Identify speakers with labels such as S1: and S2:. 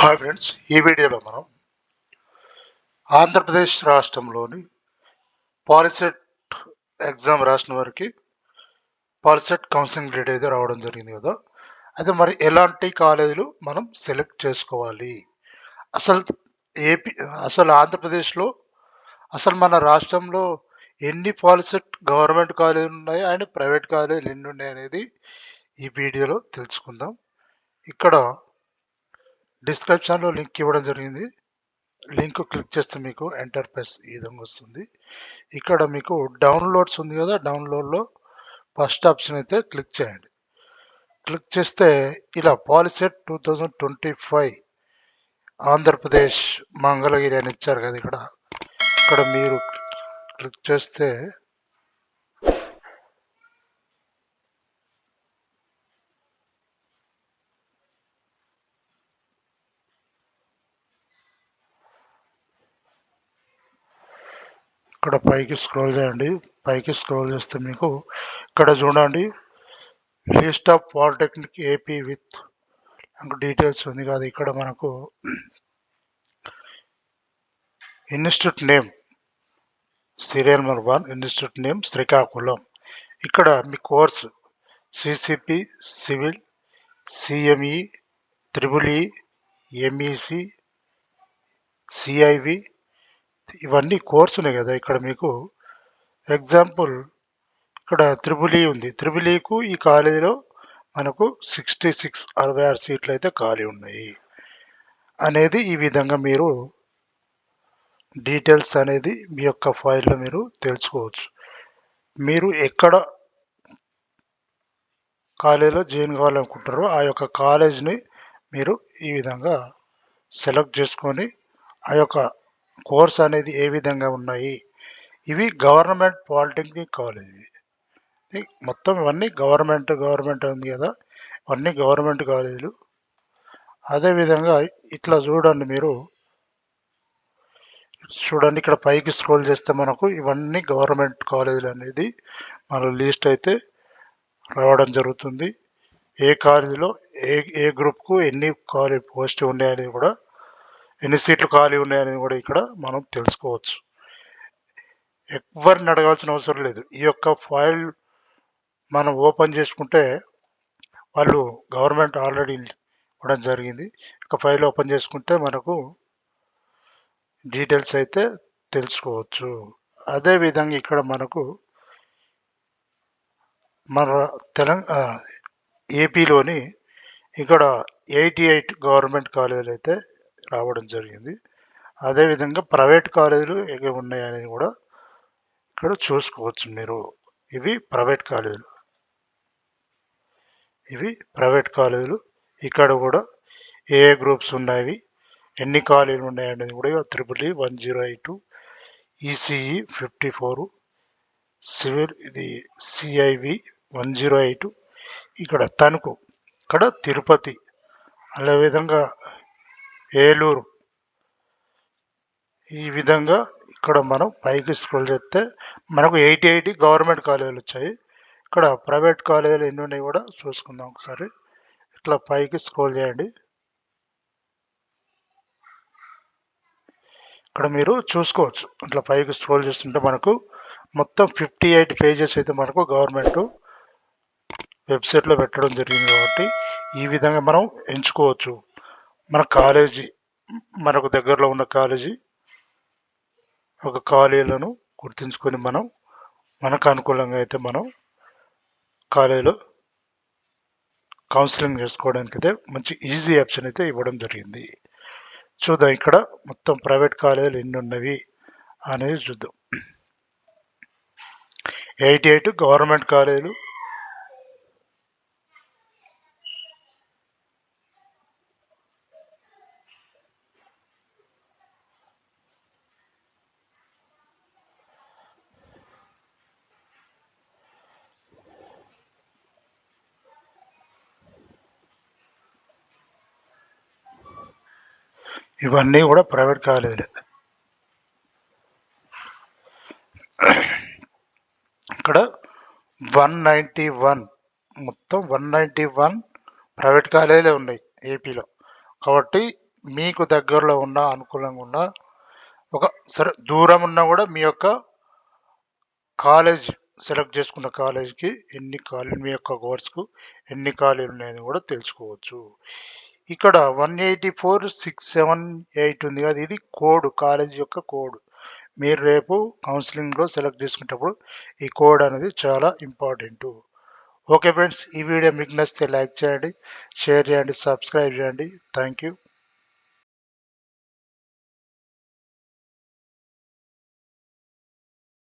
S1: Hi friends, ఈ వీడియోలో మనం ఆంధ్రప్రదేశ్ రాష్ట్రంలోని పాలిసెట్ ఎగ్జామ్ రాసిన వారికి పాలిసెట్ కౌన్సిలింగ్ డేట్ అయితే రావడం జరిగింది కదా. అయితే మరి ఎలాంటి కాలేజీలు మనం సెలెక్ట్ చేసుకోవాలి, అసలు ఏపీ అసలు ఆంధ్రప్రదేశ్లో అసలు మన రాష్ట్రంలో ఎన్ని పాలిసెట్ గవర్నమెంట్ కాలేజీలు ఉన్నాయి అండ్ ప్రైవేట్ కాలేజీలు ఎన్ని ఉన్నాయి అనేది ఈ వీడియోలో తెలుసుకుందాం. ఇక్కడ డిస్క్రిప్షన్లో లింక్ ఇవ్వడం జరిగింది. లింక్ క్లిక్ చేస్తే మీకు ఎంటర్ ప్రెస్ ఈ విధంగా వస్తుంది. ఇక్కడ మీకు డౌన్లోడ్స్ ఉంది కదా, డౌన్లోడ్లో ఫస్ట్ ఆప్షన్ అయితే క్లిక్ చేయండి. క్లిక్ చేస్తే ఇలా పాలిసెట్ 2025 ఆంధ్రప్రదేశ్ మంగళగిరి అని ఇచ్చారు కదా. ఇక్కడ మీరు క్లిక్ చేస్తే ఇక్కడ పైకి స్క్రోల్ చేయండి. పైకి స్క్రోల్ చేస్తే మీకు ఇక్కడ చూడండి list of polytechnic AP with details ఉంది కదా. ఇక్కడ మనకు institute name serial number 1 institute name Srikakulam. ఇక్కడ మీ course CCP, civil, CME, triple MEC, CIV, ఇవన్నీ కోర్సు ఉన్నాయి కదా. ఇక్కడ మీకు ఎగ్జాంపుల్ ఇక్కడ త్రిబుల్ ఉంది. త్రిబుల్కు ఈ కాలేజీలో మనకు 66 సీట్లు అయితే ఖాళీ ఉన్నాయి అనేది ఈ విధంగా మీరు డీటెయిల్స్ అనేది మీ యొక్క ఫైల్లో మీరు తెలుసుకోవచ్చు. మీరు ఎక్కడ కాలేజీలో జాయిన్ కావాలనుకుంటారో ఆ యొక్క కాలేజ్ని మీరు ఈ విధంగా సెలెక్ట్ చేసుకొని ఆ యొక్క కోర్స్ అనేది ఏ విధంగా ఉన్నాయి. ఇవి గవర్నమెంట్ పాలిటెక్నిక్ కాలేజ్, మొత్తం ఇవన్నీ గవర్నమెంట్ ఉంది కదా, ఇవన్నీ గవర్నమెంట్ కాలేజీలు. అదేవిధంగా ఇట్లా చూడండి, మీరు చూడండి ఇక్కడ పైకి స్క్రోల్ చేస్తే మనకు ఇవన్నీ గవర్నమెంట్ కాలేజీలు అనేది మన లిస్ట్ అయితే రావడం జరుగుతుంది. ఏ కాలేజీలో ఏ గ్రూప్కు ఎన్ని కాలేజ్ పోస్ట్ ఉన్నాయని కూడా, ఎన్ని సీట్లు ఖాళీ ఉన్నాయని కూడా ఇక్కడ మనం తెలుసుకోవచ్చు. ఎవరిని అడగాల్సిన అవసరం లేదు. ఈ యొక్క ఫైల్ మనం ఓపెన్ చేసుకుంటే వాళ్ళు గవర్నమెంట్ ఆల్రెడీ ఇవ్వడం జరిగింది. ఒక ఫైల్ ఓపెన్ చేసుకుంటే మనకు డీటెయిల్స్ అయితే తెలుసుకోవచ్చు. అదేవిధంగా ఇక్కడ మనకు మన ఏపీలోని ఇక్కడ 88 గవర్నమెంట్ కాలేజీలు అయితే రావడం జరిగింది. అదేవిధంగా ప్రైవేట్ కాలేజీలు ఏవి ఉన్నాయనేది కూడా ఇక్కడ చూసుకోవచ్చు మీరు. ఇవి ప్రైవేట్ కాలేజీలు. ఇక్కడ కూడా ఏ గ్రూప్స్ ఉన్నాయి, ఎన్ని కాలేజీలు ఉన్నాయనేది కూడా త్రిబుల్ 108, ఈసీఈ 54, సివిల్ ఇది సిఐవి 108, ఇక్కడ తణుకు, ఇక్కడ తిరుపతి, అదేవిధంగా ఏలూరు. ఈ విధంగా ఇక్కడ మనం పైకి స్క్రోల్ చేస్తే మనకు 88 గవర్నమెంట్ కాలేజీలు వచ్చాయి. ఇక్కడ ప్రైవేట్ కాలేజీలు ఎన్ని ఉన్నాయి కూడా చూసుకుందాం ఒకసారి. ఇట్లా పైకి స్క్రోల్ చేయండి. ఇక్కడ మీరు చూసుకోవచ్చు. ఇట్లా పైకి స్క్రోల్ చేస్తుంటే మనకు మొత్తం 58 పేజెస్ అయితే మనకు గవర్నమెంట్ వెబ్సైట్లో పెట్టడం జరిగింది. కాబట్టి ఈ విధంగా మనం ఎంచుకోవచ్చు. మన కాలేజీ, మనకు దగ్గరలో ఉన్న కాలేజీ ఒక కాలేజీలను గుర్తించుకొని మనకు అనుకూలంగా అయితే మనం కాలేజీలో కౌన్సిలింగ్ చేసుకోవడానికి అయితే మంచి ఈజీ ఆప్షన్ అయితే ఇవ్వడం జరిగింది. చూద్దాం ఇక్కడ మొత్తం ప్రైవేట్ కాలేజీలు ఎన్ని ఉన్నవి అనేది చూద్దాం. 88 గవర్నమెంట్ కాలేజీలు, ఇవన్నీ కూడా ప్రైవేట్ కాలేజీలే. ఇక్కడ 191 మొత్తం 191 ప్రైవేట్ కాలేజీలే ఉన్నాయి ఏపీలో. కాబట్టి మీకు దగ్గరలో ఉన్న అనుకూలంగా ఉన్న ఒక సరే దూరం ఉన్నా కూడా మీ యొక్క కాలేజ్ సెలెక్ట్ చేసుకున్న కాలేజ్కి ఎన్ని ఖాళీలు మీ యొక్క కోర్సుకు ఎన్ని ఖాళీలు ఉన్నాయని కూడా తెలుసుకోవచ్చు. ఇక్కడ 184,678 ఉంది కదా, ఇది కోడ్, కాలేజ్ యొక్క కోడ్. మీరు రేపు కౌన్సిలింగ్లో సెలెక్ట్ చేసుకునేటప్పుడు ఈ కోడ్ అనేది చాలా ఇంపార్టెంట్. ఓకే ఫ్రెండ్స్, ఈ వీడియో మీకు నచ్చితే లైక్ చేయండి, షేర్ చేయండి, సబ్స్క్రైబ్ చేయండి. Thank you.